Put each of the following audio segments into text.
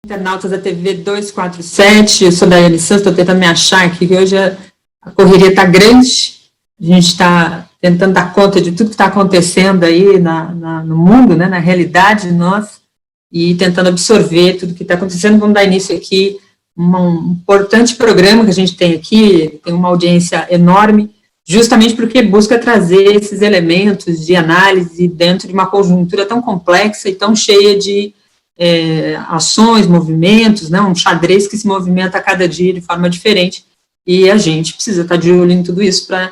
Internautas da TV 247, eu sou Daiane Santos, estou tentando me achar aqui, que hoje a correria está grande, a gente está tentando dar conta de tudo que está acontecendo aí no mundo, né, na realidade nossa, e tentando absorver tudo que está acontecendo. Vamos dar início aqui um importante programa que a gente tem aqui, tem uma audiência enorme, justamente porque busca trazer esses elementos de análise dentro de uma conjuntura tão complexa e tão cheia de ações, movimentos, né, um xadrez que se movimenta a cada dia de forma diferente, e a gente precisa estar de olho em tudo isso para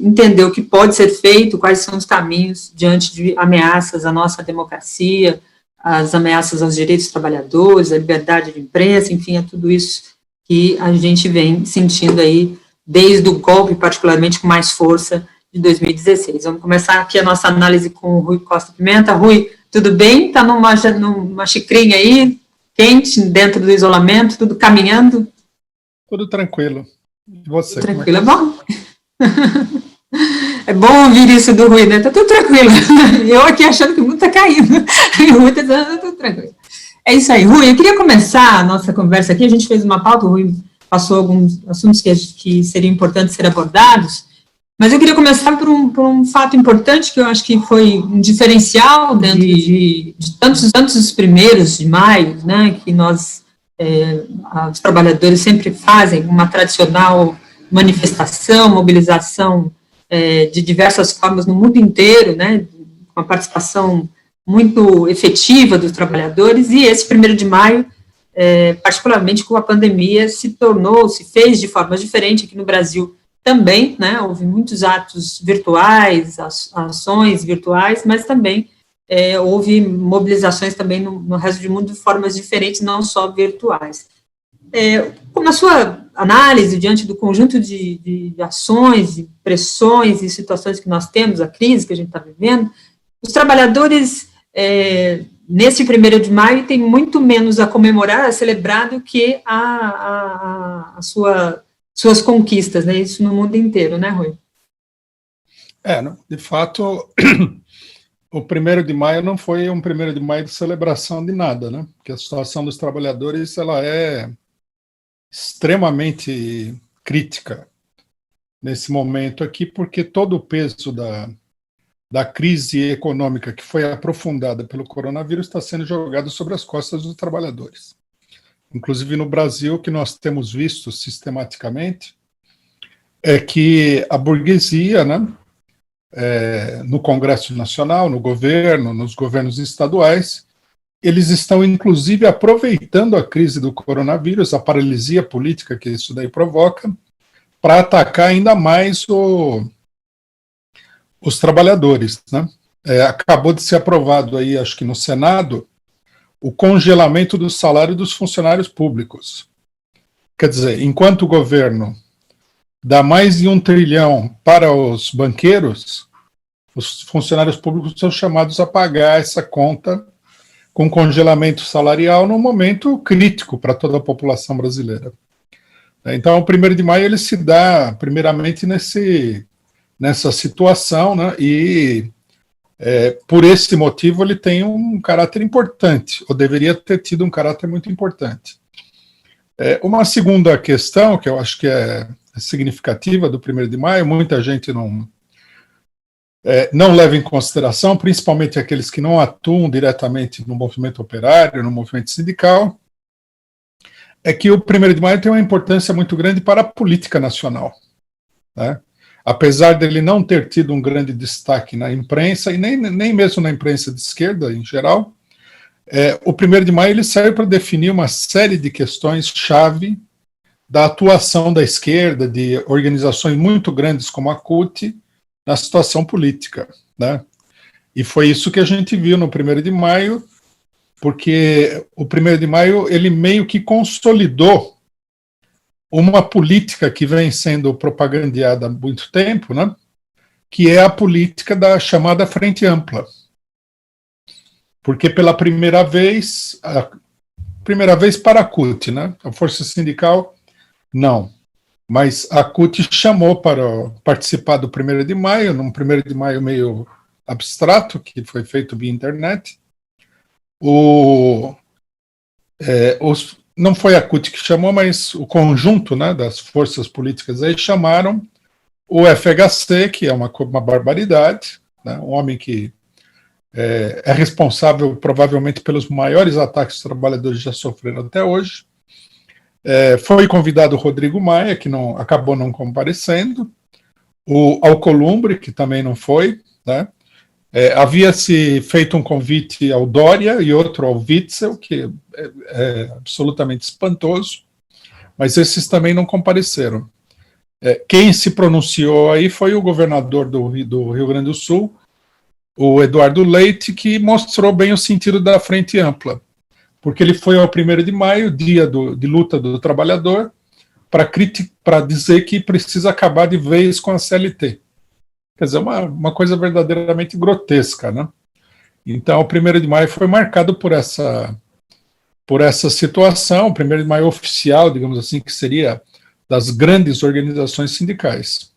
entender o que pode ser feito, quais são os caminhos diante de ameaças à nossa democracia, as ameaças aos direitos dos trabalhadores, à liberdade de imprensa, enfim, é tudo isso que a gente vem sentindo aí desde o golpe, particularmente com mais força, de 2016. Vamos começar aqui a nossa análise com o Rui Costa Pimenta. Rui, tudo bem? Está numa xicrinha aí, quente, dentro do isolamento, tudo caminhando? Tudo tranquilo. E você? Tudo tranquilo, é bom? É bom ouvir isso do Rui, né? Está tudo tranquilo. Eu aqui achando que o mundo está caindo. E o Rui está dizendo, tudo tranquilo. É isso aí. Rui, eu queria começar a nossa conversa aqui. A gente fez uma pauta, o Rui passou alguns assuntos que seriam importantes ser abordados, mas eu queria começar por um fato importante que eu acho que foi um diferencial dentro de tantos os primeiros de maio, né, que nós, os trabalhadores sempre fazem uma tradicional manifestação, mobilização de diversas formas no mundo inteiro, né, com a participação muito efetiva dos trabalhadores, e esse 1º de maio, particularmente com a pandemia, se fez de forma diferente aqui no Brasil também, né, houve muitos atos virtuais, ações virtuais, mas também houve mobilizações também no resto do mundo de formas diferentes, não só virtuais. Na sua análise, diante do conjunto de ações, de pressões e situações que nós temos, a crise que a gente está vivendo, os trabalhadores, nesse 1º de maio, tem muito menos a comemorar, a celebrar, do que suas conquistas, né? Isso no mundo inteiro, né, Rui? De fato, o 1º de maio não foi um 1º de maio de celebração de nada, né? Porque a situação dos trabalhadores, ela é extremamente crítica nesse momento aqui, porque todo o peso da crise econômica que foi aprofundada pelo coronavírus está sendo jogado sobre as costas dos trabalhadores. Inclusive no Brasil, o que nós temos visto sistematicamente é que a burguesia, né, no Congresso Nacional, no governo, nos governos estaduais, eles estão inclusive aproveitando a crise do coronavírus, a paralisia política que isso daí provoca, para atacar ainda mais os trabalhadores, né? Acabou de ser aprovado aí, acho que no Senado, o congelamento do salário dos funcionários públicos. Quer dizer, enquanto o governo dá mais de 1 trilhão para os banqueiros, os funcionários públicos são chamados a pagar essa conta com congelamento salarial num momento crítico para toda a população brasileira. Então, o 1º de maio ele se dá, primeiramente, nessa situação, né, e por esse motivo ele tem um caráter importante, ou deveria ter tido um caráter muito importante. Uma segunda questão, que eu acho que é significativa do 1º de maio, muita gente não leva em consideração, principalmente aqueles que não atuam diretamente no movimento operário, no movimento sindical, é que o 1º de maio tem uma importância muito grande para a política nacional, né? Apesar dele não ter tido um grande destaque na imprensa, e nem mesmo na imprensa de esquerda em geral, o 1º de maio ele serve para definir uma série de questões-chave da atuação da esquerda, de organizações muito grandes como a CUT, na situação política, né? E foi isso que a gente viu no 1º de maio, porque o 1º de maio ele meio que consolidou uma política que vem sendo propagandeada há muito tempo, né, que é a política da chamada Frente Ampla. Porque pela primeira vez para a CUT, né, a Força Sindical, não. Mas a CUT chamou para participar do 1º de maio, num 1º de maio meio abstrato, que foi feito via internet, não foi a CUT que chamou, mas o conjunto, né, das forças políticas aí chamaram o FHC, que é uma barbaridade, né, um homem que é responsável provavelmente pelos maiores ataques que os trabalhadores já sofreram até hoje. Foi convidado o Rodrigo Maia, que acabou não comparecendo, o Alcolumbre, que também não foi, né? Havia-se feito um convite ao Dória e outro ao Witzel, que é absolutamente espantoso, mas esses também não compareceram. Quem se pronunciou aí foi o governador do Rio Grande do Sul, o Eduardo Leite, que mostrou bem o sentido da Frente Ampla, porque ele foi ao 1º de maio, dia de luta do trabalhador, para dizer que precisa acabar de vez com a CLT. Quer dizer, uma coisa verdadeiramente grotesca, né? Então, o 1º de maio foi marcado por essa situação, o 1º de maio oficial, digamos assim, que seria das grandes organizações sindicais.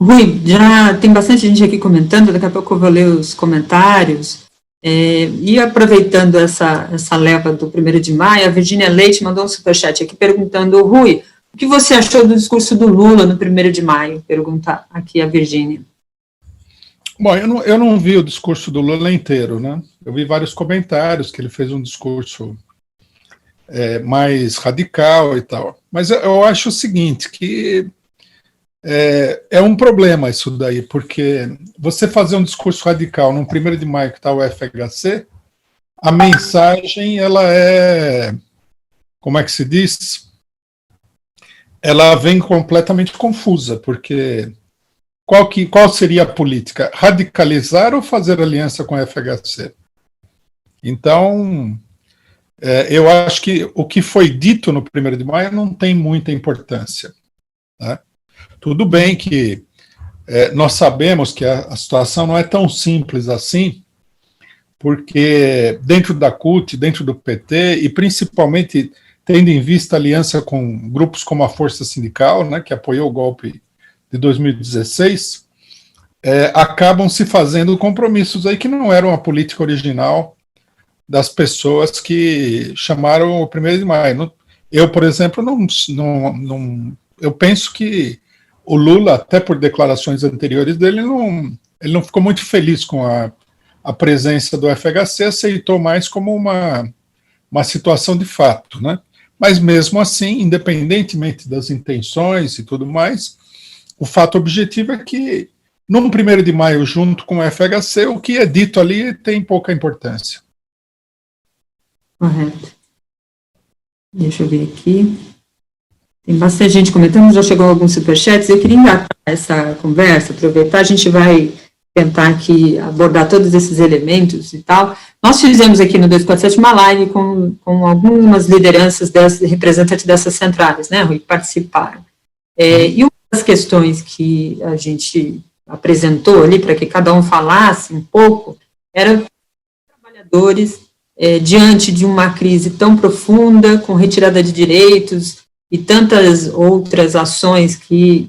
Rui, já tem bastante gente aqui comentando, daqui a pouco eu vou ler os comentários. E aproveitando essa leva do 1º de maio, a Virgínia Leite mandou um superchat aqui perguntando, Rui, o que você achou do discurso do Lula no 1º de maio? Pergunta aqui a Virgínia. Bom, eu não vi o discurso do Lula inteiro, né? Eu vi vários comentários que ele fez um discurso mais radical e tal. Mas eu acho o seguinte, que é um problema isso daí, porque você fazer um discurso radical no 1º de maio que está o FHC, a mensagem, ela como é que se diz? Ela vem completamente confusa, porque qual seria a política? Radicalizar ou fazer aliança com o FHC? Então, eu acho que o que foi dito no 1º de maio não tem muita importância, né? Tudo bem que nós sabemos que a situação não é tão simples assim, porque dentro da CUT, dentro do PT, e principalmente tendo em vista a aliança com grupos como a Força Sindical, né, que apoiou o golpe de 2016, acabam se fazendo compromissos aí que não eram a política original das pessoas que chamaram o 1º de maio. Eu, por exemplo, eu penso que o Lula, até por declarações anteriores dele, ele não ficou muito feliz com a presença do FHC, aceitou mais como uma situação de fato, né? Mas mesmo assim, independentemente das intenções e tudo mais, o fato objetivo é que, no 1º de maio, junto com o FHC, o que é dito ali tem pouca importância. Correto. Deixa eu ver aqui. Tem bastante gente comentando, já chegou alguns superchats. Eu queria engatar essa conversa, aproveitar, a gente vai tentar aqui abordar todos esses elementos e tal. Nós fizemos aqui no 247 uma live com algumas lideranças representantes dessas centrais, né, Rui, que participaram. E uma das questões que a gente apresentou ali, para que cada um falasse um pouco, era os trabalhadores, diante de uma crise tão profunda, com retirada de direitos e tantas outras ações que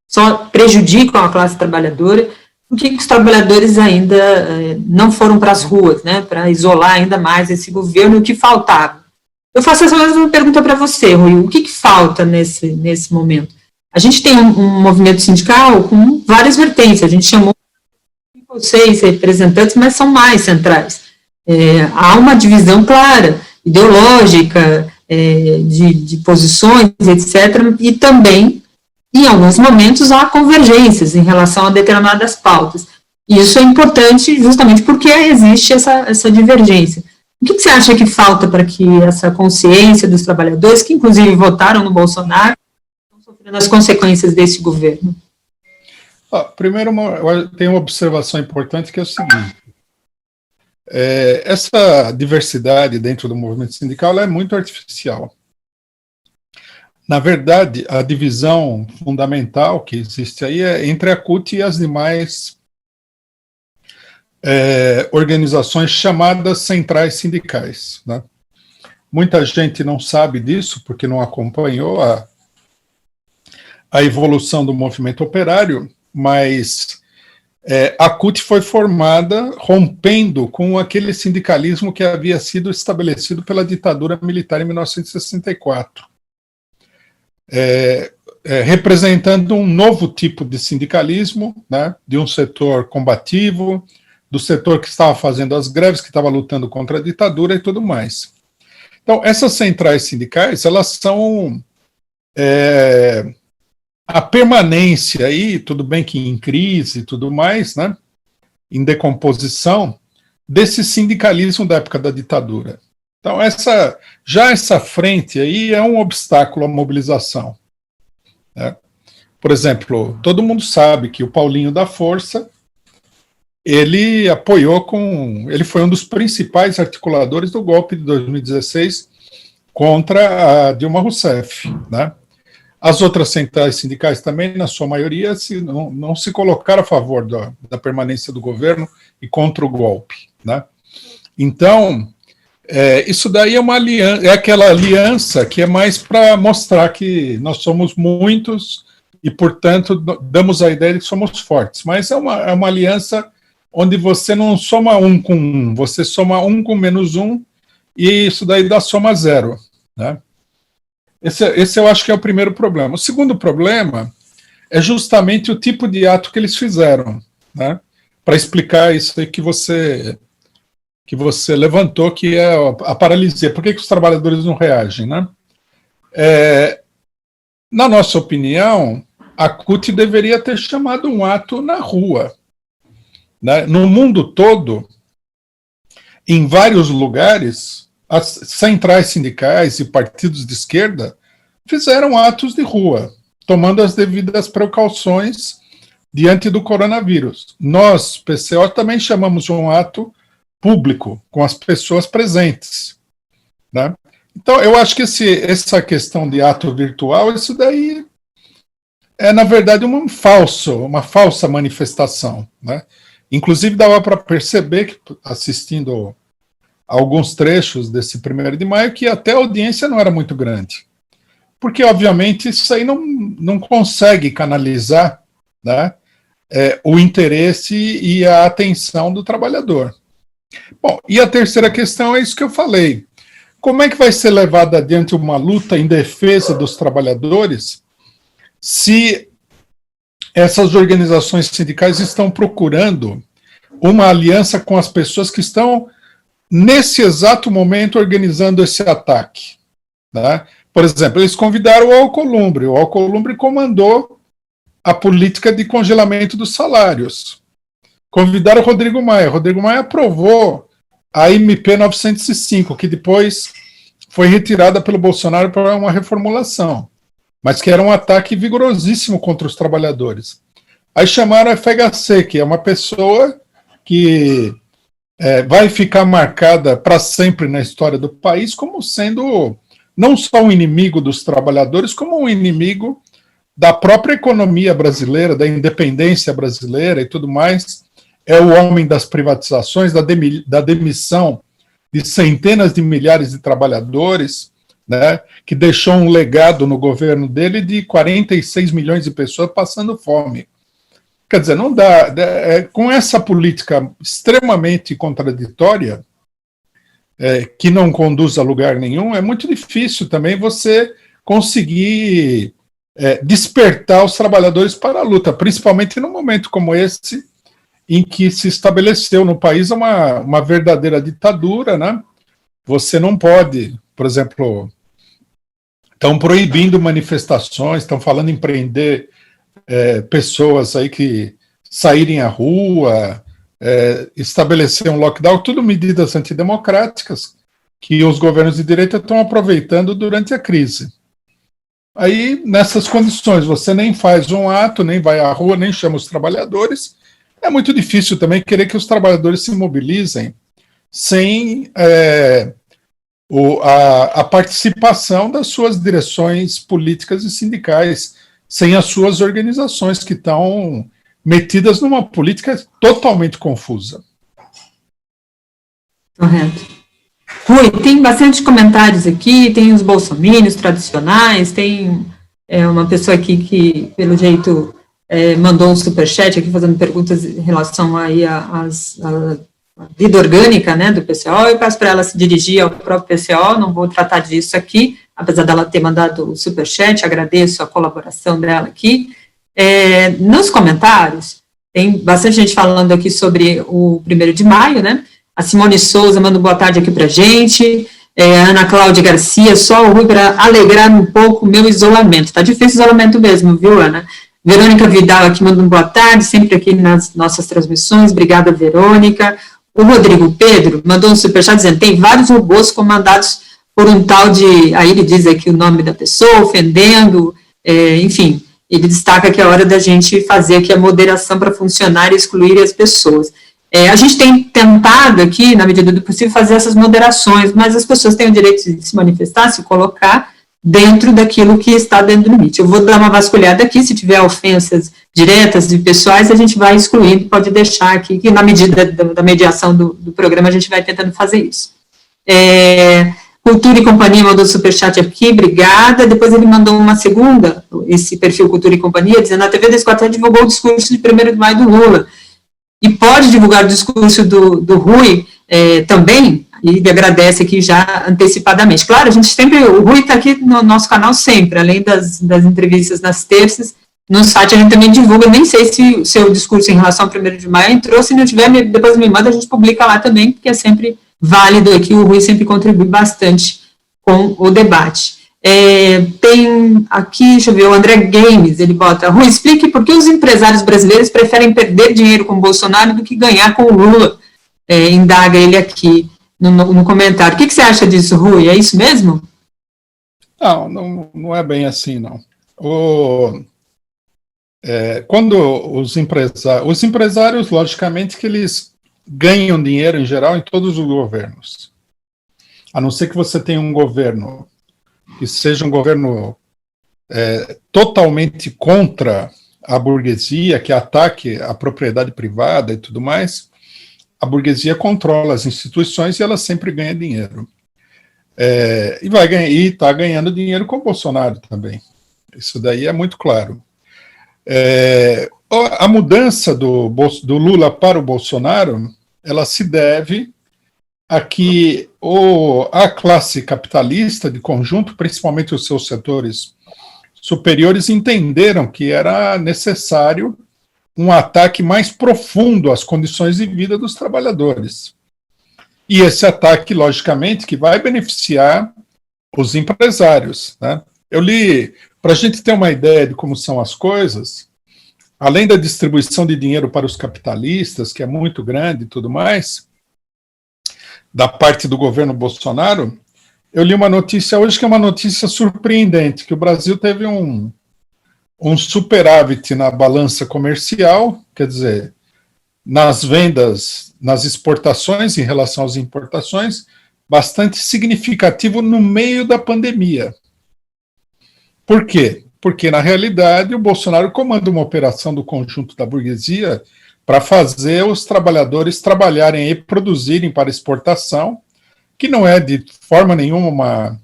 só prejudicam a classe trabalhadora, por que os trabalhadores ainda não foram para as ruas, né, para isolar ainda mais esse governo, o que faltava? Eu faço essa mesma pergunta para você, Rui, o que falta nesse momento? A gente tem um movimento sindical com várias vertentes, a gente chamou 5 ou 6 representantes, mas são mais centrais. Há uma divisão clara, ideológica, de posições, etc., e também, em alguns momentos, há convergências em relação a determinadas pautas. E isso é importante justamente porque existe essa divergência. O que você acha que falta para que essa consciência dos trabalhadores, que inclusive votaram no Bolsonaro, estão sofrendo as consequências desse governo? Primeiro, tem uma observação importante que é o seguinte. Essa diversidade dentro do movimento sindical é muito artificial. Na verdade, a divisão fundamental que existe aí é entre a CUT e as demais organizações chamadas centrais sindicais, né? Muita gente não sabe disso porque não acompanhou a evolução do movimento operário, mas a CUT foi formada rompendo com aquele sindicalismo que havia sido estabelecido pela ditadura militar em 1964, representando um novo tipo de sindicalismo, né, de um setor combativo, do setor que estava fazendo as greves, que estava lutando contra a ditadura e tudo mais. Então, essas centrais sindicais, elas são a permanência aí, tudo bem que em crise e tudo mais, né, em decomposição, desse sindicalismo da época da ditadura. Então, essa frente aí é um obstáculo à mobilização, né? Por exemplo, todo mundo sabe que o Paulinho da Força, ele foi um dos principais articuladores do golpe de 2016 contra a Dilma Rousseff, né? As outras centrais sindicais também, na sua maioria, não se colocaram a favor da permanência do governo e contra o golpe, né? Então, isso daí é aquela aliança que é mais para mostrar que nós somos muitos e, portanto, damos a ideia de que somos fortes. Mas é uma aliança onde você não soma um com um, você soma um com menos um, e isso daí dá soma zero, né? Esse eu acho que é o primeiro problema. O segundo problema é justamente o tipo de ato que eles fizeram, né? Para explicar isso aí que você levantou, que é a paralisia. Por que os trabalhadores não reagem, né? Na nossa opinião, a CUT deveria ter chamado um ato na rua, né? No mundo todo, em vários lugares, as centrais sindicais e partidos de esquerda fizeram atos de rua, tomando as devidas precauções diante do coronavírus. Nós, PCO, também chamamos de um ato público, com as pessoas presentes, né? Então, eu acho que essa questão de ato virtual, isso daí é, na verdade, uma falsa manifestação, né? Inclusive, dava para perceber, que, assistindo alguns trechos desse 1º de maio, que até a audiência não era muito grande. Porque, obviamente, isso aí não consegue canalizar, né, o interesse e a atenção do trabalhador. Bom, e a terceira questão é isso que eu falei. Como é que vai ser levada adiante uma luta em defesa dos trabalhadores se essas organizações sindicais estão procurando uma aliança com as pessoas que estão, nesse exato momento, organizando esse ataque, né? Por exemplo, eles convidaram o Alcolumbre comandou a política de congelamento dos salários. Convidaram o Rodrigo Maia aprovou a MP 905, que depois foi retirada pelo Bolsonaro para uma reformulação, mas que era um ataque vigorosíssimo contra os trabalhadores. Aí chamaram a FHC, que é uma pessoa que vai ficar marcada para sempre na história do país como sendo não só um inimigo dos trabalhadores, como um inimigo da própria economia brasileira, da independência brasileira e tudo mais. É o homem das privatizações, da demissão de centenas de milhares de trabalhadores, né, que deixou um legado no governo dele de 46 milhões de pessoas passando fome. Quer dizer, não dá, com essa política extremamente contraditória, que não conduz a lugar nenhum, é muito difícil também você conseguir despertar os trabalhadores para a luta, principalmente num momento como esse, em que se estabeleceu no país uma verdadeira ditadura, né? Você não pode, por exemplo, estão proibindo manifestações, estão falando em prender pessoas aí que saírem à rua, estabelecer um lockdown, tudo medidas antidemocráticas que os governos de direita estão aproveitando durante a crise. Aí, nessas condições, você nem faz um ato, nem vai à rua, nem chama os trabalhadores. É muito difícil também querer que os trabalhadores se mobilizem sem a participação das suas direções políticas e sindicais, sem as suas organizações que estão metidas numa política totalmente confusa. Correto. Rui, tem bastante comentários aqui, tem os bolsominions tradicionais, tem uma pessoa aqui que, pelo jeito, mandou um superchat aqui fazendo perguntas em relação aí à vida orgânica, né, do PCO. Eu peço para ela se dirigir ao próprio PCO, não vou tratar disso aqui, apesar dela ter mandado o superchat, agradeço a colaboração dela aqui. Nos comentários, tem bastante gente falando aqui sobre o 1º de maio, né, a Simone Souza manda boa tarde aqui para a gente, a Ana Cláudia Garcia, só o Rui para alegrar um pouco o meu isolamento, tá difícil o isolamento mesmo, viu, Ana? Verônica Vidal aqui manda boa tarde, sempre aqui nas nossas transmissões, obrigada, Verônica. O Rodrigo Pedro mandou um superchat dizendo, tem vários robôs comandados por um tal de, aí ele diz aqui o nome da pessoa, ofendendo, enfim, ele destaca que é hora da gente fazer aqui a moderação para funcionar e excluir as pessoas. A gente tem tentado aqui, na medida do possível, fazer essas moderações, mas as pessoas têm o direito de se manifestar, se colocar dentro daquilo que está dentro do limite. Eu vou dar uma vasculhada aqui, se tiver ofensas diretas e pessoais, a gente vai excluindo, pode deixar aqui, que na medida da mediação do programa a gente vai tentando fazer isso. Cultura e Companhia mandou superchat aqui, obrigada. Depois ele mandou uma segunda, esse perfil Cultura e Companhia, dizendo, a TV 24 divulgou o discurso de 1º de maio do Lula. E pode divulgar o discurso do Rui também, e ele agradece aqui já antecipadamente. Claro, a gente sempre, o Rui está aqui no nosso canal sempre, além das entrevistas nas terças, no site a gente também divulga, nem sei se o seu discurso em relação ao 1º de maio entrou, se não tiver, depois me manda, a gente publica lá também, porque é sempre válido aqui, o Rui sempre contribui bastante com o debate. Tem aqui, deixa eu ver, o André Games, ele bota, Rui, explique por que os empresários brasileiros preferem perder dinheiro com o Bolsonaro do que ganhar com o Lula, indaga ele aqui no comentário. O que você acha disso, Rui? É isso mesmo? Não é bem assim, não. Quando os empresários, logicamente, que eles ganham dinheiro, em geral, em todos os governos. A não ser que você tenha um governo que seja um governo totalmente contra a burguesia, que ataque a propriedade privada e tudo mais, a burguesia controla as instituições e ela sempre ganha dinheiro. E está ganhando dinheiro com o Bolsonaro também. Isso daí é muito claro. A mudança do Lula para o Bolsonaro, ela se deve a que a classe capitalista de conjunto, principalmente os seus setores superiores, entenderam que era necessário um ataque mais profundo às condições de vida dos trabalhadores. E esse ataque, logicamente, que vai beneficiar os empresários, né? Eu li, para a gente ter uma ideia de como são as coisas, além da distribuição de dinheiro para os capitalistas, que é muito grande e tudo mais, da parte do governo Bolsonaro, eu li uma notícia hoje que é uma notícia surpreendente, que o Brasil teve um superávit na balança comercial, quer dizer, nas vendas, nas exportações em relação às importações, bastante significativo no meio da pandemia. Por quê? Porque, na realidade, o Bolsonaro comanda uma operação do conjunto da burguesia para fazer os trabalhadores trabalharem e produzirem para exportação, que não é de forma nenhuma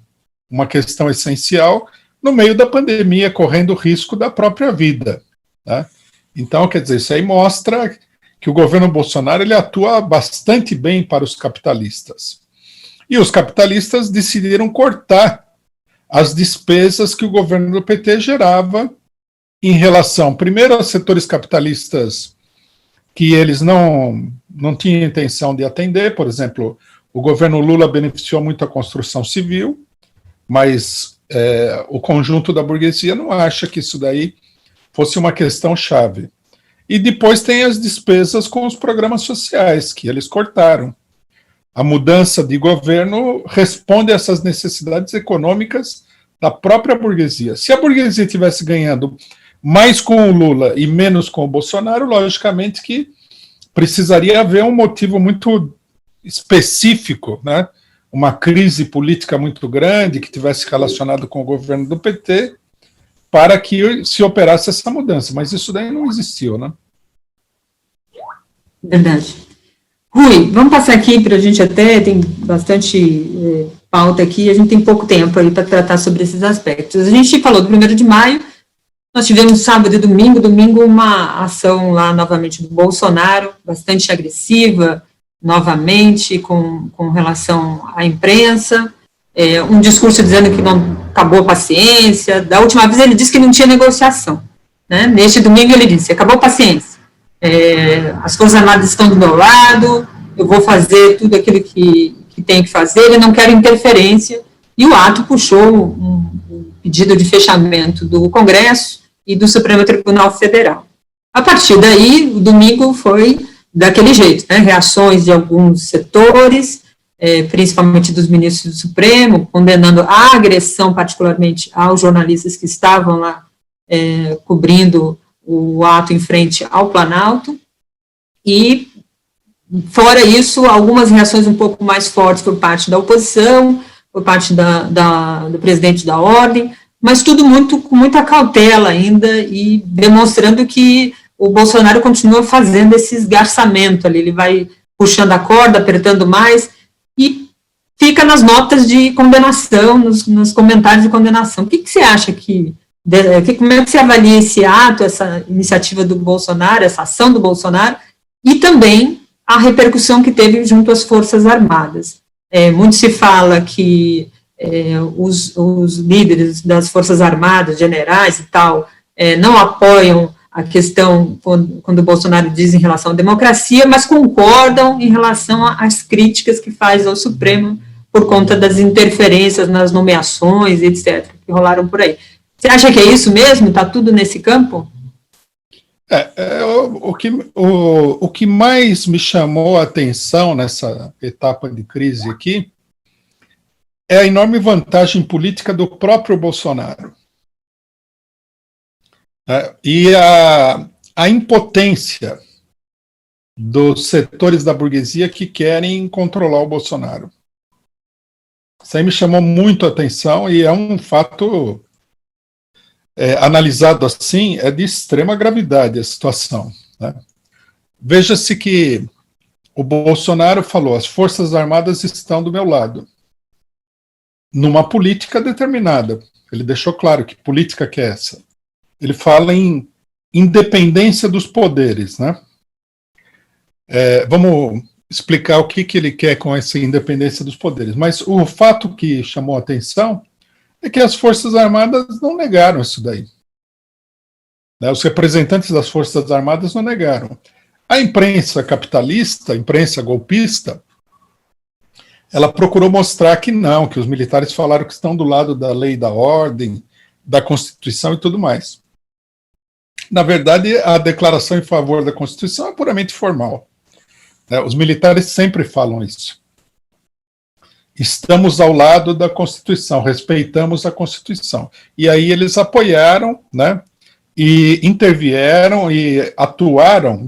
uma questão essencial, no meio da pandemia, correndo o risco da própria vida. Né? Então, quer dizer, isso aí mostra que o governo Bolsonaro ele atua bastante bem para os capitalistas. E os capitalistas decidiram cortar as despesas que o governo do PT gerava em relação, primeiro, aos setores capitalistas que eles não tinham intenção de atender. Por exemplo, o governo Lula beneficiou muito a construção civil, mas o conjunto da burguesia não acha que isso daí fosse uma questão chave. E depois tem as despesas com os programas sociais, que eles cortaram. A mudança de governo responde a essas necessidades econômicas da própria burguesia. Se a burguesia estivesse ganhando mais com o Lula e menos com o Bolsonaro, logicamente que precisaria haver um motivo muito específico, né? Uma crise política muito grande que tivesse relacionado com o governo do PT para que se operasse essa mudança, mas isso daí não existiu, né? Verdade. Rui, vamos passar aqui para a gente tem bastante pauta aqui, a gente tem pouco tempo aí para tratar sobre esses aspectos. A gente falou do 1º de maio, Nós tivemos sábado e domingo uma ação lá novamente do Bolsonaro, bastante agressiva, novamente, com relação à imprensa, um discurso dizendo que não acabou a paciência. Da última vez ele disse que não tinha negociação, né? Neste domingo ele disse, acabou a paciência, as Forças Armadas estão do meu lado, eu vou fazer tudo aquilo que tenho que fazer, eu não quero interferência, e o ato puxou um pedido de fechamento do Congresso e do Supremo Tribunal Federal. A partir daí, o domingo foi daquele jeito, né? Reações de alguns setores, principalmente dos ministros do Supremo, condenando a agressão, particularmente aos jornalistas que estavam lá cobrindo o ato em frente ao Planalto, e, fora isso, algumas reações um pouco mais fortes por parte da oposição, por parte do presidente da ordem, mas tudo com muita cautela ainda, e demonstrando que o Bolsonaro continua fazendo esse esgarçamento ali, ele vai puxando a corda, apertando mais, e fica nas notas de condenação, nos comentários de condenação. O que você acha como é que você avalia esse ato, essa iniciativa do Bolsonaro, essa ação do Bolsonaro, e também a repercussão que teve junto às Forças Armadas? Muito se fala que os líderes das Forças Armadas, generais e tal, não apoiam a questão quando o Bolsonaro diz em relação à democracia, mas concordam em relação às críticas que faz ao Supremo por conta das interferências nas nomeações, etc., que rolaram por aí. Você acha que é isso mesmo? Está tudo nesse campo? O que mais me chamou a atenção nessa etapa de crise aqui é a enorme vantagem política do próprio Bolsonaro. E a impotência dos setores da burguesia que querem controlar o Bolsonaro. Isso aí me chamou muito a atenção e é um fato, analisado assim, é de extrema gravidade a situação, né? Veja-se que o Bolsonaro falou, as Forças Armadas estão do meu lado, numa política determinada. Ele deixou claro que política que é essa. Ele fala em independência dos poderes, né? Vamos explicar o que ele quer com essa independência dos poderes. Mas o fato que chamou a atenção é que as Forças Armadas não negaram isso daí. Os representantes das Forças Armadas não negaram. A imprensa capitalista, a imprensa golpista, ela procurou mostrar que não, que os militares falaram que estão do lado da lei, da ordem, da Constituição e tudo mais. Na verdade, a declaração em favor da Constituição é puramente formal. Os militares sempre falam isso. Estamos ao lado da Constituição, respeitamos a Constituição. E aí eles apoiaram, né, e intervieram e atuaram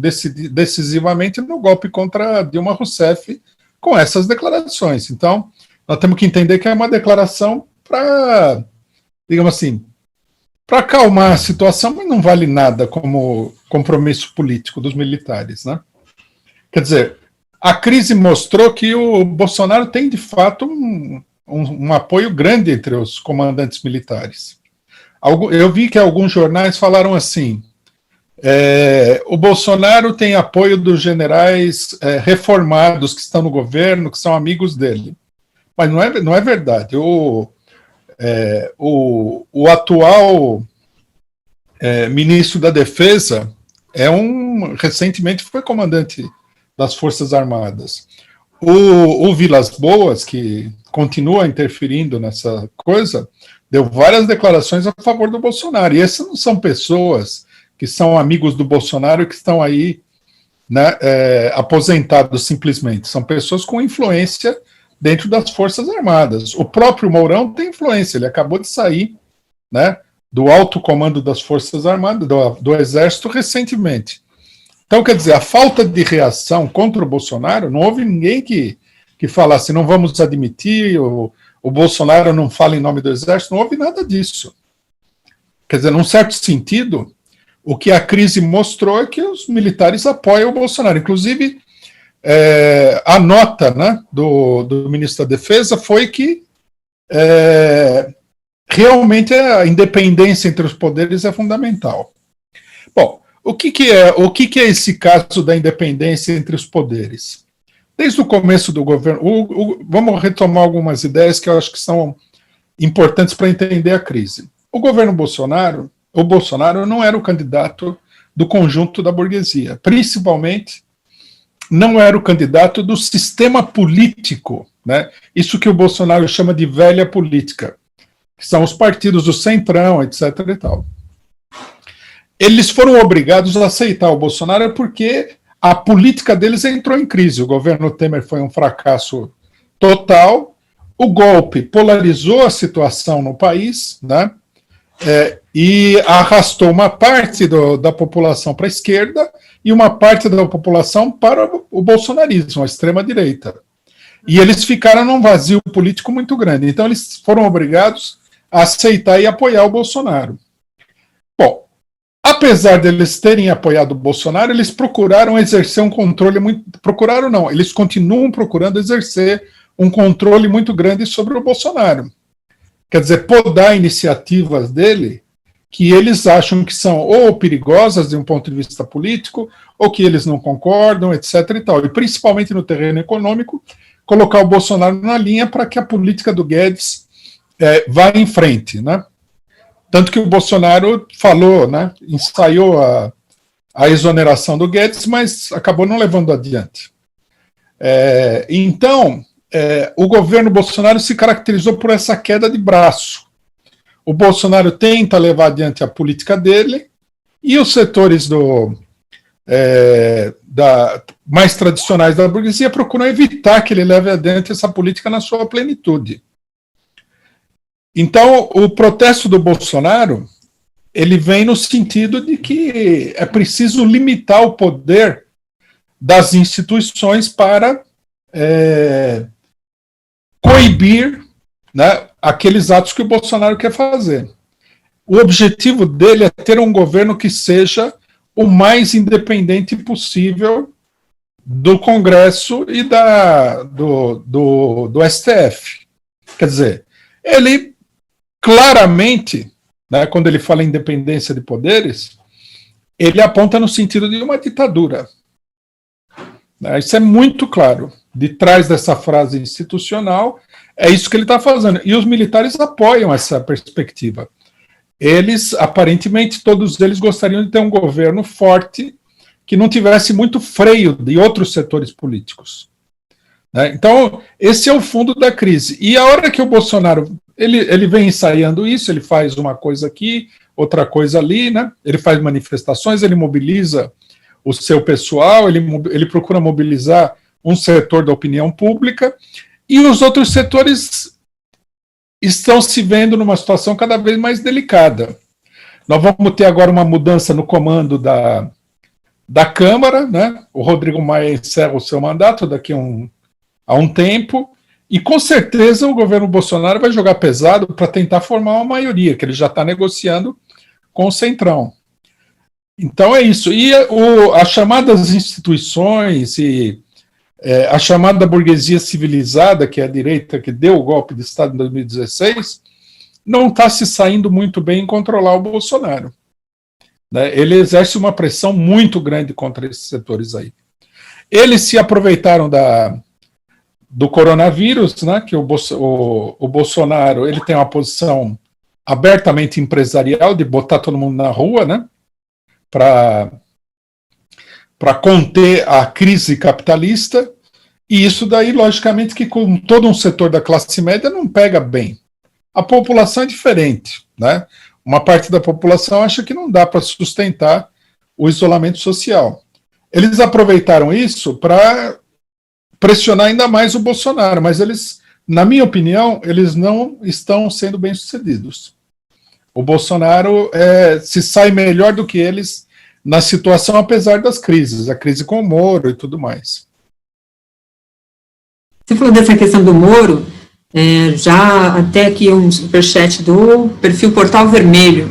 decisivamente no golpe contra Dilma Rousseff com essas declarações. Então, nós temos que entender que é uma declaração para, digamos assim, para acalmar a situação, mas não vale nada como compromisso político dos militares, né? Quer dizer, a crise mostrou que o Bolsonaro tem, de fato, um apoio grande entre os comandantes militares. Eu vi que alguns jornais falaram assim, o Bolsonaro tem apoio dos generais reformados que estão no governo, que são amigos dele. Mas não é verdade. O atual ministro da Defesa recentemente foi comandante das Forças Armadas. O Vilas Boas, que continua interferindo nessa coisa, deu várias declarações a favor do Bolsonaro. E essas não são pessoas que são amigos do Bolsonaro que estão aí, né, aposentados simplesmente. São pessoas com influência dentro das Forças Armadas. O próprio Mourão tem influência, ele acabou de sair, né, do alto comando das Forças Armadas, do Exército, recentemente. Então, quer dizer, a falta de reação contra o Bolsonaro, não houve ninguém que falasse, não vamos admitir, o Bolsonaro não fala em nome do Exército, não houve nada disso. Quer dizer, num certo sentido, o que a crise mostrou é que os militares apoiam o Bolsonaro. Inclusive, a nota, né, do ministro da Defesa foi que realmente a independência entre os poderes é fundamental. Bom, o que é esse caso da independência entre os poderes? Desde o começo do governo, vamos retomar algumas ideias que eu acho que são importantes para entender a crise. O Bolsonaro não era o candidato do conjunto da burguesia, principalmente não era o candidato do sistema político, né? Isso que o Bolsonaro chama de velha política, que são os partidos do Centrão, etc. e tal. Eles foram obrigados a aceitar o Bolsonaro porque a política deles entrou em crise. O governo Temer foi um fracasso total, o golpe polarizou a situação no país, né? E arrastou uma parte da população para a esquerda e uma parte da população para o bolsonarismo, a extrema-direita. E eles ficaram num vazio político muito grande. Então, eles foram obrigados a aceitar e apoiar o Bolsonaro. Bom, apesar deles terem apoiado o Bolsonaro, eles procuraram exercer um controle muito... Procuraram não, eles continuam procurando exercer um controle muito grande sobre o Bolsonaro. Quer dizer, podar iniciativas dele que eles acham que são ou perigosas de um ponto de vista político, ou que eles não concordam, etc. e tal. E principalmente no terreno econômico, colocar o Bolsonaro na linha para que a política do Guedes vá em frente, né? Tanto que o Bolsonaro falou, né, ensaiou a exoneração do Guedes, mas acabou não levando adiante. Então, o governo Bolsonaro se caracterizou por essa queda de braço. O Bolsonaro tenta levar adiante a política dele e os setores mais tradicionais da burguesia procuram evitar que ele leve adiante essa política na sua plenitude. Então, o protesto do Bolsonaro, ele vem no sentido de que é preciso limitar o poder das instituições para coibir, né, aqueles atos que o Bolsonaro quer fazer. O objetivo dele é ter um governo que seja o mais independente possível do Congresso e do STF. Quer dizer, ele claramente, né, quando ele fala em independência de poderes, ele aponta no sentido de uma ditadura. Isso é muito claro. De trás dessa frase institucional, é isso que ele está fazendo. E os militares apoiam essa perspectiva. Eles, aparentemente, todos eles gostariam de ter um governo forte que não tivesse muito freio de outros setores políticos. Então, esse é o fundo da crise. E a hora que o Bolsonaro ele vem ensaiando isso, ele faz uma coisa aqui, outra coisa ali, né? Ele faz manifestações, ele mobiliza o seu pessoal, ele procura mobilizar um setor da opinião pública, e os outros setores estão se vendo numa situação cada vez mais delicada. Nós vamos ter agora uma mudança no comando da Câmara, né? O Rodrigo Maia encerra o seu mandato daqui a um tempo, e com certeza o governo Bolsonaro vai jogar pesado para tentar formar uma maioria, que ele já está negociando com o Centrão. Então é isso. E as chamadas instituições e a chamada burguesia civilizada, que é a direita que deu o golpe de Estado em 2016, não está se saindo muito bem em controlar o Bolsonaro. Ele exerce uma pressão muito grande contra esses setores aí. Eles se aproveitaram do coronavírus, né, que o Bolsonaro ele tem uma posição abertamente empresarial de botar todo mundo na rua, né, para conter a crise capitalista, e isso daí, logicamente, que com todo um setor da classe média não pega bem. A população é diferente, né? Uma parte da população acha que não dá para sustentar o isolamento social. Eles aproveitaram isso para pressionar ainda mais o Bolsonaro, mas eles, na minha opinião, eles não estão sendo bem-sucedidos. O Bolsonaro se sai melhor do que eles na situação, apesar das crises, a crise com o Moro e tudo mais. Você falou dessa questão do Moro, já até aqui um superchat do perfil Portal Vermelho,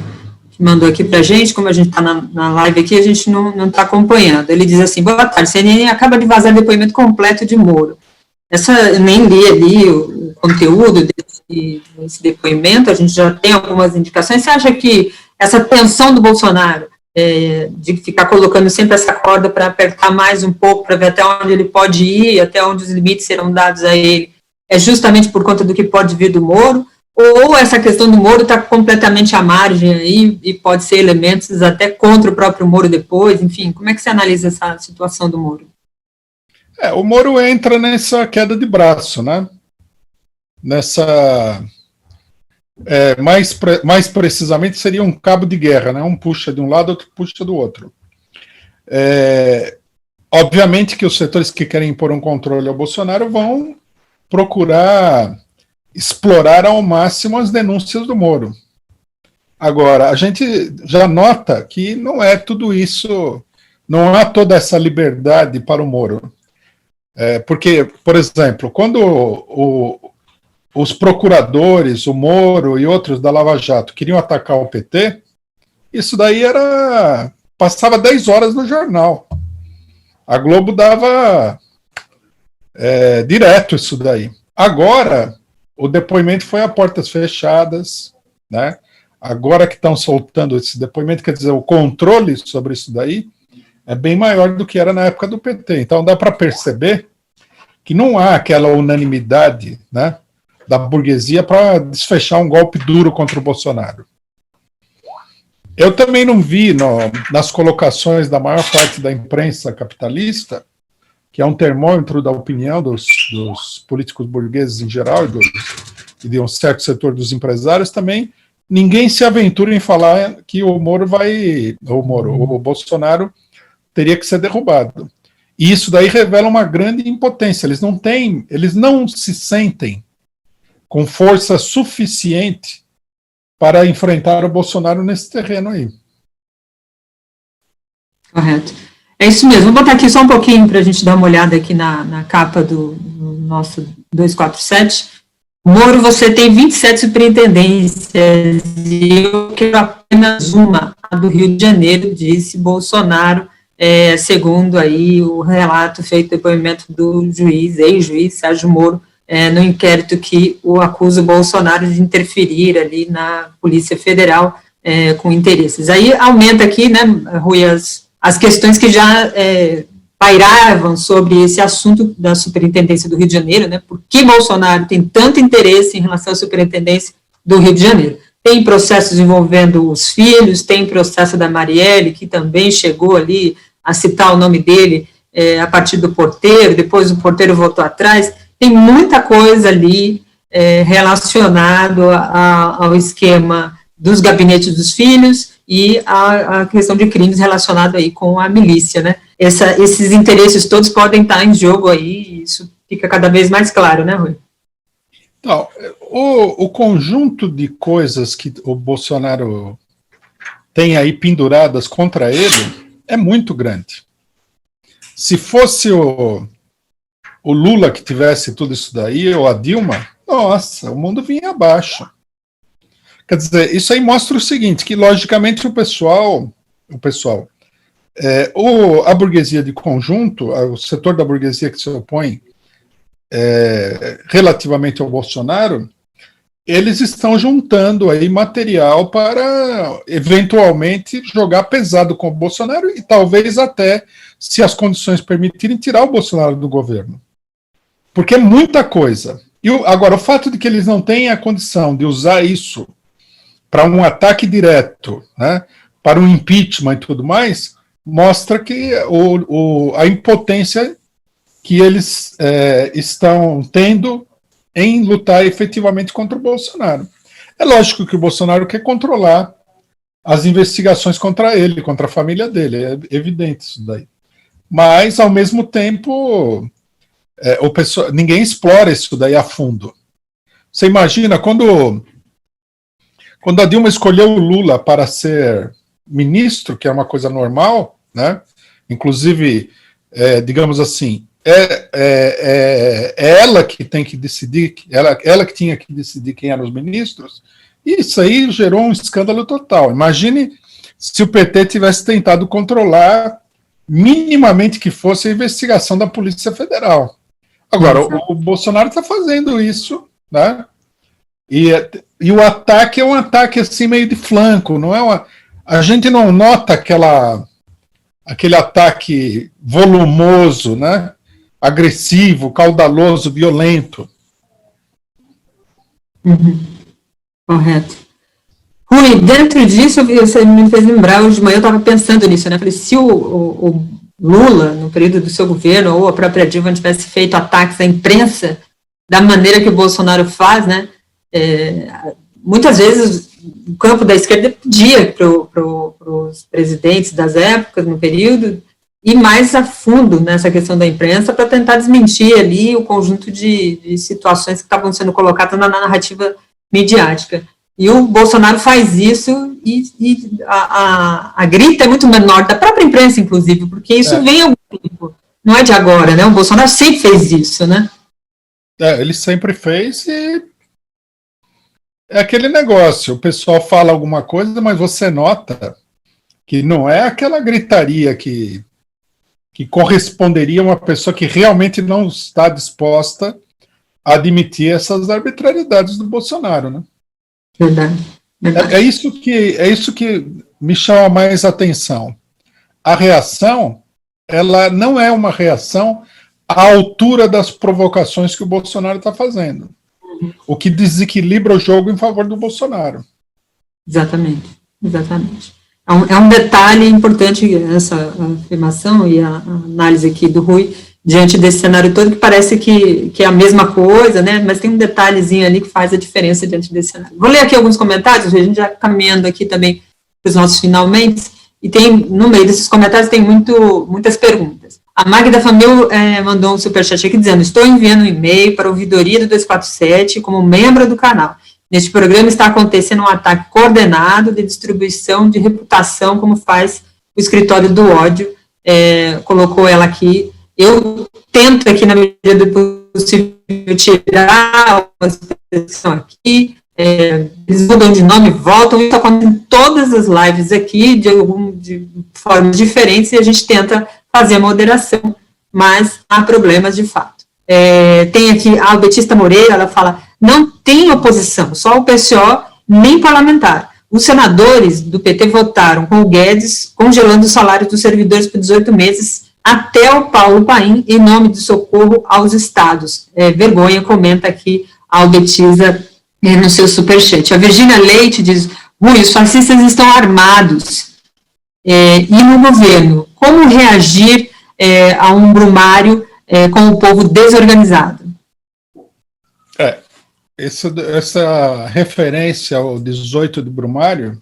que mandou aqui pra gente, como a gente está na live aqui, a gente não está acompanhando. Ele diz assim: boa tarde, CNN acaba de vazar depoimento completo de Moro. Eu nem li ali conteúdo desse depoimento, a gente já tem algumas indicações. Você acha que essa tensão do Bolsonaro, de ficar colocando sempre essa corda para apertar mais um pouco, para ver até onde ele pode ir, até onde os limites serão dados a ele, é justamente por conta do que pode vir do Moro, ou essa questão do Moro está completamente à margem aí, e pode ser elementos até contra o próprio Moro depois, enfim, como é que você analisa essa situação do Moro? O Moro entra nessa queda de braço, né? Nessa... mais precisamente seria um cabo de guerra, né? Um puxa de um lado, outro puxa do outro. Obviamente que os setores que querem impor um controle ao Bolsonaro vão procurar explorar ao máximo as denúncias do Moro. Agora, a gente já nota que não é tudo isso, não há toda essa liberdade para o Moro. Porque, por exemplo, quando os procuradores, o Moro e outros da Lava Jato queriam atacar o PT, isso daí passava 10 horas no jornal. A Globo dava direto isso daí. Agora, o depoimento foi a portas fechadas, né? Agora que estão soltando esse depoimento, quer dizer, o controle sobre isso daí é bem maior do que era na época do PT. Então dá para perceber que não há aquela unanimidade, né, da burguesia para desfechar um golpe duro contra o Bolsonaro. Eu também não vi nas colocações da maior parte da imprensa capitalista, que é um termômetro da opinião dos políticos burgueses em geral e de um certo setor dos empresários também, ninguém se aventura em falar que o Bolsonaro teria que ser derrubado. E isso daí revela uma grande impotência. Eles não se sentem com força suficiente para enfrentar o Bolsonaro nesse terreno aí. Correto. É isso mesmo. Vou botar aqui só um pouquinho para a gente dar uma olhada aqui na capa do nosso 247. Moro, você tem 27 superintendências e eu quero apenas uma, a do Rio de Janeiro, disse Bolsonaro, segundo aí o relato feito, depoimento do ex-juiz Sérgio Moro, no inquérito que o acusa o Bolsonaro de interferir ali na Polícia Federal com interesses. Aí aumenta aqui, né, Rui, as questões que já pairavam sobre esse assunto da superintendência do Rio de Janeiro, né, por que Bolsonaro tem tanto interesse em relação à superintendência do Rio de Janeiro. Tem processos envolvendo os filhos, tem processo da Marielle, que também chegou ali a citar o nome dele a partir do porteiro, depois o porteiro voltou atrás. Tem muita coisa ali relacionado ao esquema dos gabinetes dos filhos e a questão de crimes relacionado aí com a milícia, né? Esses interesses todos podem estar em jogo aí, e isso fica cada vez mais claro, né, Rui? Então, o conjunto de coisas que o Bolsonaro tem aí penduradas contra ele é muito grande. Se fosse o Lula que tivesse tudo isso daí, ou a Dilma, nossa, o mundo vinha abaixo. Quer dizer, isso aí mostra o seguinte, que logicamente a burguesia de conjunto, o setor da burguesia que se opõe relativamente ao Bolsonaro, eles estão juntando aí material para eventualmente jogar pesado com o Bolsonaro e talvez até, se as condições permitirem, tirar o Bolsonaro do governo. Porque é muita coisa. Agora, o fato de que eles não têm a condição de usar isso para um ataque direto, né, para um impeachment e tudo mais, mostra que a impotência que eles estão tendo em lutar efetivamente contra o Bolsonaro. É lógico que o Bolsonaro quer controlar as investigações contra ele, contra a família dele, é evidente isso daí. Mas, ao mesmo tempo, ninguém explora isso daí a fundo. Você imagina, quando a Dilma escolheu o Lula para ser ministro, que é uma coisa normal, né? Inclusive, digamos assim, ela que tem que decidir, ela que tinha que decidir quem eram os ministros, e isso aí gerou um escândalo total. Imagine se o PT tivesse tentado controlar minimamente que fosse a investigação da Polícia Federal. Agora, o Bolsonaro está fazendo isso né? E o ataque é um ataque assim meio de flanco, não é a gente não nota aquele ataque volumoso, né? Agressivo, caudaloso, violento. Uhum. Correto. Rui, dentro disso, você me fez lembrar, hoje de manhã eu estava pensando nisso, né? Falei, se o Lula, no período do seu governo, ou a própria Dilma tivesse feito ataques à imprensa da maneira que o Bolsonaro faz, né? Muitas vezes o campo da esquerda pedia para os presidentes das épocas, no período, ir mais a fundo nessa questão da imprensa para tentar desmentir ali o conjunto de situações que estavam sendo colocadas na narrativa midiática. E o Bolsonaro faz isso e a grita é muito menor, da própria imprensa, inclusive, porque isso vem há algum tempo, não é de agora, né? O Bolsonaro sempre fez isso, né? Ele sempre fez e é aquele negócio, o pessoal fala alguma coisa, mas você nota que não é aquela gritaria que corresponderia a uma pessoa que realmente não está disposta a admitir essas arbitrariedades do Bolsonaro, né? Verdade. É isso que me chama mais atenção. A reação, ela não é uma reação à altura das provocações que o Bolsonaro está fazendo. O que desequilibra o jogo em favor do Bolsonaro. Exatamente. É um detalhe importante essa afirmação e a análise aqui do Rui diante desse cenário todo, que parece que é a mesma coisa, né? Mas tem um detalhezinho ali que faz a diferença diante desse cenário. Vou ler aqui alguns comentários, a gente já caminhando aqui também para os nossos finalmente, e no meio desses comentários tem muitas perguntas. A Magda Famil mandou um superchat aqui dizendo: estou enviando um e-mail para a ouvidoria do 247 como membro do canal. Neste programa está acontecendo um ataque coordenado de distribuição de reputação, como faz o escritório do ódio. Colocou ela aqui. Eu tento aqui, na medida do possível, tirar uma expressão aqui. Eles mudam de nome, voltam. Isso acontece em todas as lives aqui, de formas diferentes, e a gente tenta fazer a moderação, mas há problemas de fato. Tem aqui a Albetista Moreira, ela fala: não tem oposição, só o PCO, nem parlamentar. Os senadores do PT votaram com o Guedes, congelando os salários dos servidores por 18 meses, até o Paulo Paim, em nome de socorro aos estados. Vergonha, comenta aqui a Albetisa no seu superchat. A Virgínia Leite diz: Rui, os fascistas estão armados. E no governo, como reagir a um Brumário com o povo desorganizado? Essa referência ao 18 de Brumário,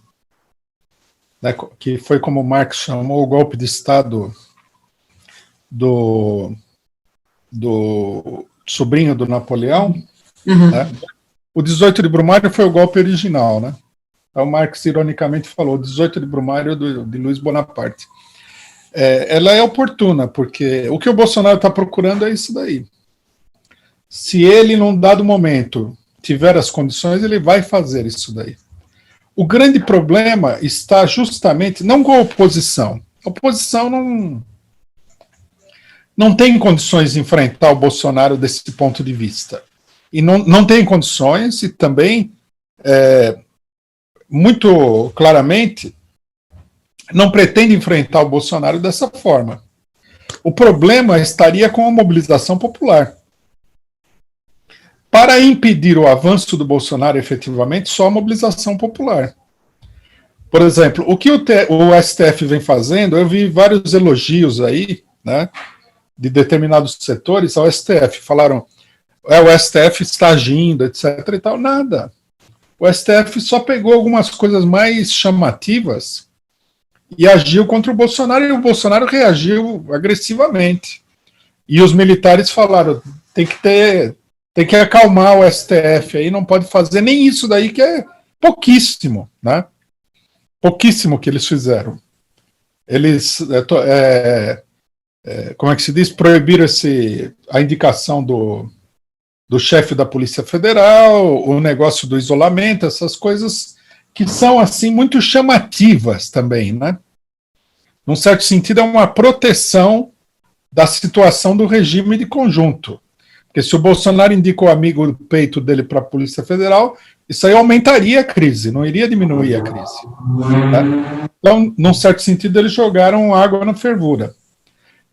né, que foi como Marx chamou o golpe de Estado do sobrinho do Napoleão, né? O 18 de Brumário foi o golpe original, né? Então, Marx ironicamente falou: 18 de Brumário de Luiz Bonaparte. Ela é oportuna, porque o que o Bolsonaro está procurando é isso daí. Se ele, num dado momento, tiver as condições, ele vai fazer isso daí. O grande problema está justamente, não com a oposição. A oposição não tem condições de enfrentar o Bolsonaro desse ponto de vista. E não tem condições, e também, muito claramente, não pretende enfrentar o Bolsonaro dessa forma. O problema estaria com a mobilização popular. Para impedir o avanço do Bolsonaro efetivamente, só a mobilização popular. Por exemplo, o que o STF vem fazendo, eu vi vários elogios aí, né, de determinados setores ao STF. Falaram: o STF está agindo, etc. e tal. Nada. O STF só pegou algumas coisas mais chamativas e agiu contra o Bolsonaro, e o Bolsonaro reagiu agressivamente. E os militares falaram: tem que acalmar o STF aí, não pode fazer nem isso daí, que é pouquíssimo, né? Pouquíssimo que eles fizeram. Eles, como é que se diz? Proibiram a indicação do chefe da Polícia Federal, o negócio do isolamento, essas coisas que são, assim, muito chamativas também, né? Num certo sentido, é uma proteção da situação do regime de conjunto. Porque se o Bolsonaro indica o amigo do peito dele para a Polícia Federal, isso aí aumentaria a crise, não iria diminuir a crise. Tá? Então, num certo sentido, eles jogaram água na fervura.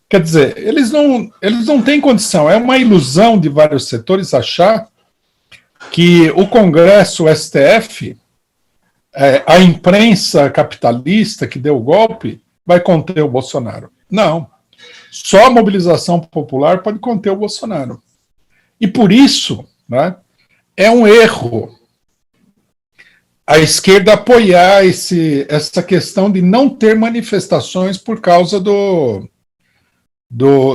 Quer dizer, eles não têm condição, é uma ilusão de vários setores achar que o Congresso, o STF, a imprensa capitalista que deu o golpe, vai conter o Bolsonaro. Não. Só a mobilização popular pode conter o Bolsonaro. E por isso, né, é um erro a esquerda apoiar essa questão de não ter manifestações por causa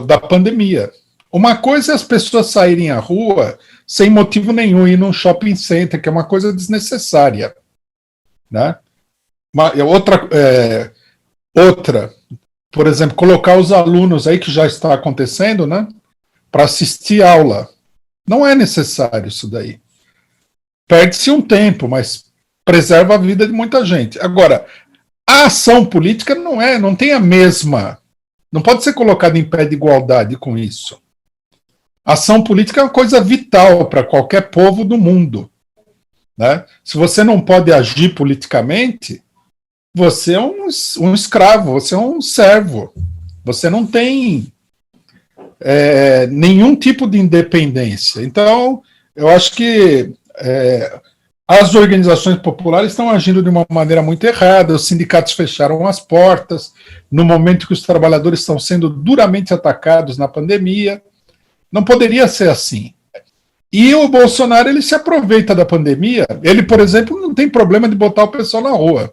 da pandemia. Uma coisa é as pessoas saírem à rua sem motivo nenhum, ir num shopping center, que é uma coisa desnecessária. Né? Outra, por exemplo, colocar os alunos aí, que já está acontecendo, né, para assistir aula. Não é necessário isso daí. Perde-se um tempo, mas preserva a vida de muita gente. Agora, a ação política não tem a mesma, não pode ser colocada em pé de igualdade com isso. A ação política é uma coisa vital para qualquer povo do mundo. Né? Se você não pode agir politicamente, você é um escravo, você é um servo. Você não tem nenhum tipo de independência. Então, eu acho que as organizações populares estão agindo de uma maneira muito errada, os sindicatos fecharam as portas, no momento que os trabalhadores estão sendo duramente atacados na pandemia. Não poderia ser assim. E o Bolsonaro, ele se aproveita da pandemia. Ele, por exemplo, não tem problema de botar o pessoal na rua.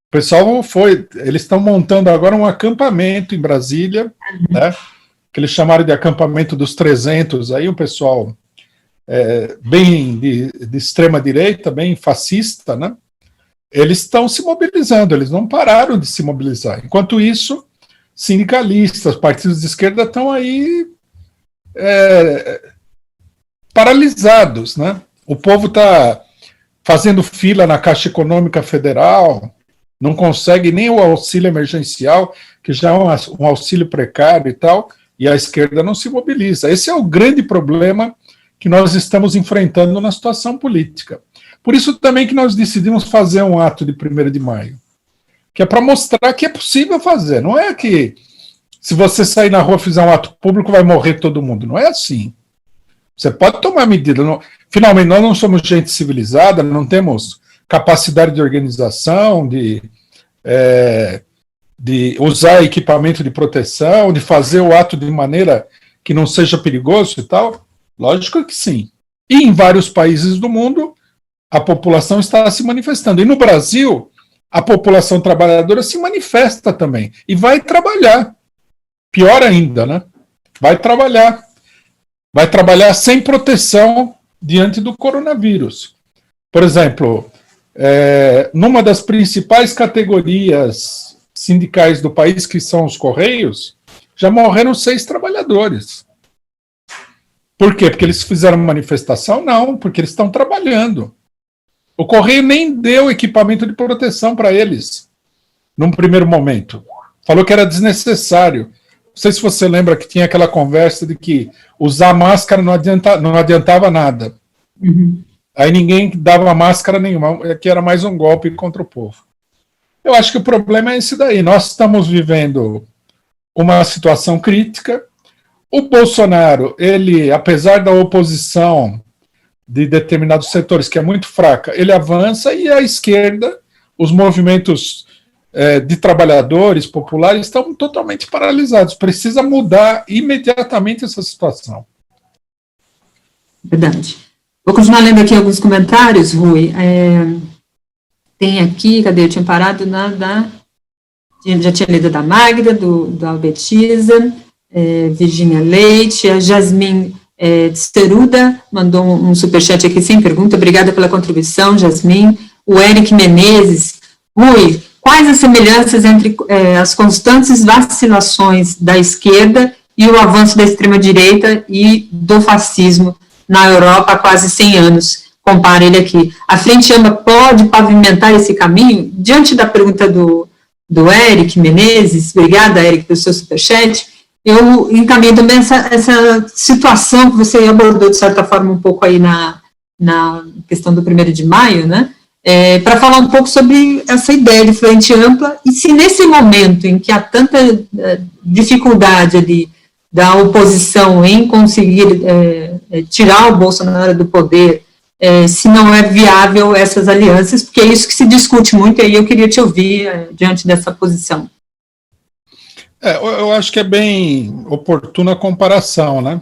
O pessoal eles estão montando agora um acampamento em Brasília, né, que eles chamaram de acampamento dos 300, aí o pessoal bem de extrema direita, bem fascista, né? Eles estão se mobilizando, eles não pararam de se mobilizar. Enquanto isso, sindicalistas, partidos de esquerda estão aí paralisados, né? O povo está fazendo fila na Caixa Econômica Federal, não consegue nem o auxílio emergencial, que já é um auxílio precário e tal, e a esquerda não se mobiliza. Esse é o grande problema que nós estamos enfrentando na situação política. Por isso também que nós decidimos fazer um ato de 1º de maio, que é para mostrar que é possível fazer. Não é que se você sair na rua e fizer um ato público vai morrer todo mundo. Não é assim. Você pode tomar medida. Finalmente, nós não somos gente civilizada, não temos capacidade de organização, de usar equipamento de proteção, de fazer o ato de maneira que não seja perigoso e tal. Lógico que sim. E em vários países do mundo, a população está se manifestando. E no Brasil, a população trabalhadora se manifesta também. E vai trabalhar. Pior ainda, né? Vai trabalhar. Vai trabalhar sem proteção diante do coronavírus. Por exemplo, numa das principais categorias sindicais do país, que são os Correios, já morreram 6 trabalhadores. Por quê? Porque eles fizeram manifestação? Não, porque eles estão trabalhando. O Correio nem deu equipamento de proteção para eles, num primeiro momento. Falou que era desnecessário. Não sei se você lembra que tinha aquela conversa de que usar máscara não adiantava nada. Uhum. Aí ninguém dava máscara nenhuma, que era mais um golpe contra o povo. Eu acho que o problema é esse daí. Nós estamos vivendo uma situação crítica. O Bolsonaro, ele, apesar da oposição de determinados setores, que é muito fraca, ele avança, e a esquerda, os movimentos de trabalhadores populares estão totalmente paralisados. Precisa mudar imediatamente essa situação. Verdade. Vou continuar lendo aqui alguns comentários, Rui. Tem aqui, cadê? Eu tinha parado já tinha lido da Magda, do Albetiza, Virginia Leite, a Jasmine Tseruda mandou um superchat aqui sem pergunta. Obrigada pela contribuição, Jasmine. O Eric Menezes. Rui, quais as semelhanças entre as constantes vacilações da esquerda e o avanço da extrema-direita e do fascismo na Europa há quase 100 anos? Compara ele aqui. A Frente Ampla pode pavimentar esse caminho? Diante da pergunta do Eric Menezes, obrigada, Eric, pelo seu superchat, eu encaminhei também essa situação que você abordou, de certa forma, um pouco aí na questão do 1º de maio, né, para falar um pouco sobre essa ideia de frente ampla, e se nesse momento em que há tanta dificuldade ali da oposição em conseguir tirar o Bolsonaro do poder, se não é viável essas alianças, porque é isso que se discute muito, e aí eu queria te ouvir diante dessa posição. Eu acho que é bem oportuna a comparação, né?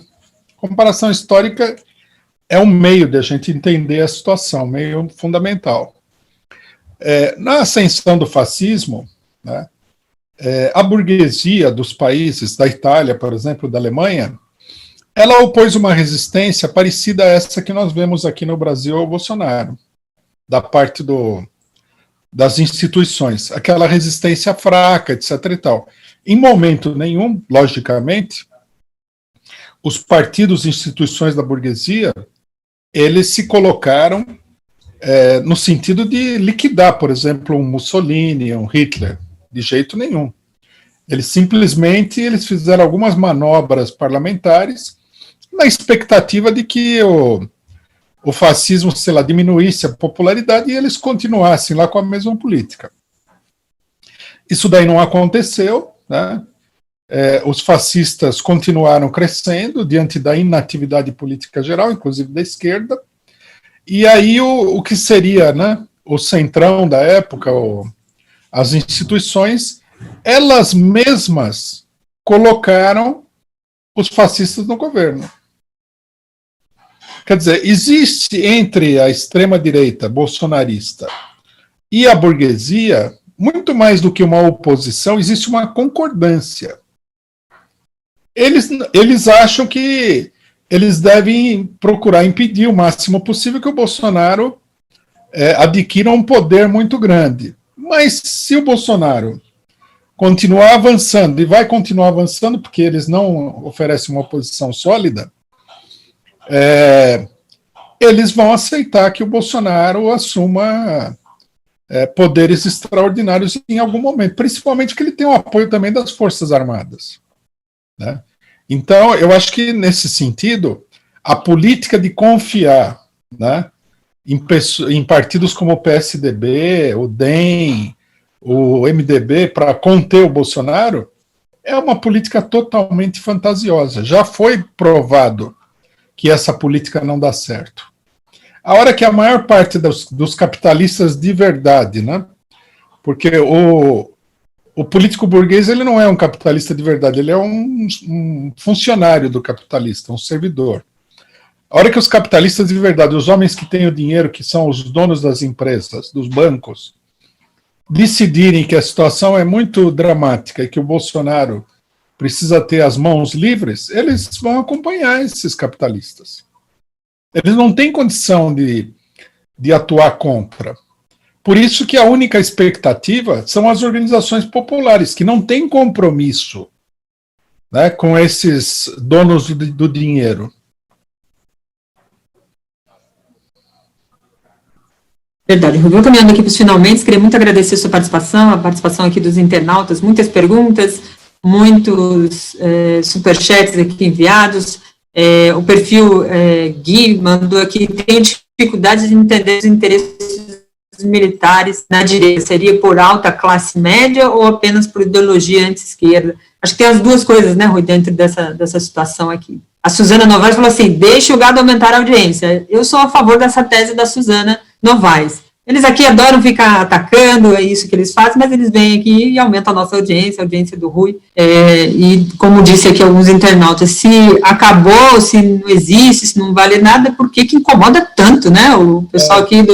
Comparação histórica é um meio de a gente entender a situação, meio fundamental. Na ascensão do fascismo, né, a burguesia dos países, da Itália, por exemplo, da Alemanha, ela opôs uma resistência parecida a essa que nós vemos aqui no Brasil ao Bolsonaro, da parte das instituições, aquela resistência fraca, etc. e tal. Em momento nenhum, logicamente, os partidos e instituições da burguesia, eles se colocaram no sentido de liquidar, por exemplo, um Mussolini, um Hitler, de jeito nenhum. Eles fizeram algumas manobras parlamentares na expectativa de que o fascismo, sei lá, diminuísse a popularidade e eles continuassem lá com a mesma política. Isso daí não aconteceu, né? Os fascistas continuaram crescendo diante da inatividade política geral, inclusive da esquerda, e aí o que seria, né, o centrão da época, as instituições, elas mesmas colocaram os fascistas no governo. Quer dizer, existe entre a extrema-direita bolsonarista e a burguesia, muito mais do que uma oposição, existe uma concordância. Eles acham que eles devem procurar impedir o máximo possível que o Bolsonaro adquira um poder muito grande. Mas se o Bolsonaro continuar avançando, e vai continuar avançando porque eles não oferecem uma oposição sólida, eles vão aceitar que o Bolsonaro assuma poderes extraordinários em algum momento, principalmente que ele tem o apoio também das Forças Armadas, né? Então, eu acho que, nesse sentido, a política de confiar, né, em partidos como o PSDB, o DEM, o MDB, para conter o Bolsonaro, é uma política totalmente fantasiosa. Já foi provado que essa política não dá certo. A hora que a maior parte dos capitalistas de verdade, né, porque o político burguês, ele não é um capitalista de verdade, ele é um funcionário do capitalista, um servidor. A hora que os capitalistas de verdade, os homens que têm o dinheiro, que são os donos das empresas, dos bancos, decidirem que a situação é muito dramática e que o Bolsonaro precisa ter as mãos livres, eles vão acompanhar esses capitalistas. Eles não têm condição de atuar contra. Por isso que a única expectativa são as organizações populares, que não têm compromisso, né, com esses donos do dinheiro. Verdade. Vou caminhando aqui para os finalmente, queria muito agradecer a sua participação, a participação aqui dos internautas, muitas perguntas, muitos superchats aqui enviados. O perfil Gui mandou aqui, tem dificuldade de entender os interesses militares na direita, seria por alta classe média ou apenas por ideologia anti-esquerda? Acho que tem as duas coisas, né, Rui, dentro dessa situação aqui. A Suzana Novaes falou assim, deixa o gado aumentar a audiência. Eu sou a favor dessa tese da Suzana Novaes. Eles aqui adoram ficar atacando, é isso que eles fazem, mas eles vêm aqui e aumentam a nossa audiência, a audiência do Rui, e como disse aqui alguns internautas, se acabou, se não existe, se não vale nada, por que incomoda tanto, né? O pessoal aqui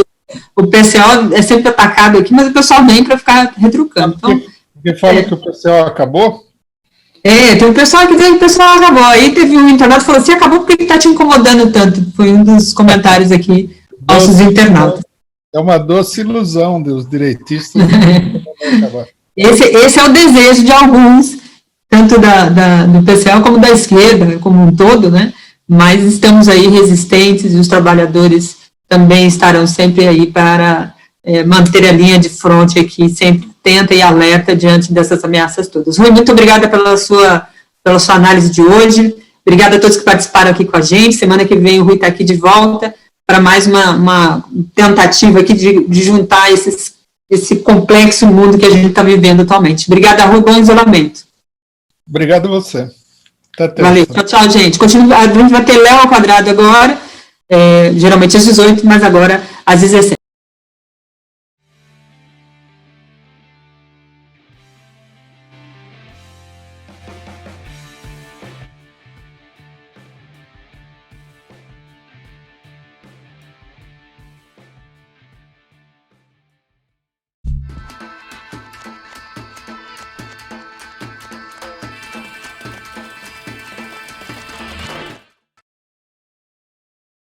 o PCO é sempre atacado aqui, mas o pessoal vem para ficar retrucando. Então, porque fala que o PCO acabou? Tem um pessoal que diz que o pessoal acabou. Aí teve um internauta que falou assim, acabou porque está te incomodando tanto. Foi um dos comentários aqui, nossos internautas. É uma doce ilusão dos direitistas. Esse é o desejo de alguns, tanto do PCO como da esquerda, como um todo, né? Mas estamos aí resistentes e os trabalhadores também estarão sempre aí para manter a linha de fronte aqui, sempre tenta e alerta diante dessas ameaças todas. Rui, muito obrigada pela sua pela sua análise de hoje. Obrigada a todos que participaram aqui com a gente. Semana que vem o Rui está aqui de volta para mais uma tentativa aqui de juntar esse complexo mundo que a gente está vivendo atualmente. Obrigada, Rui. Bom isolamento. Obrigado a você. Até Valeu. Tchau, tchau, gente. A gente vai ter Léo ao quadrado agora, geralmente às 18, mas agora às 17.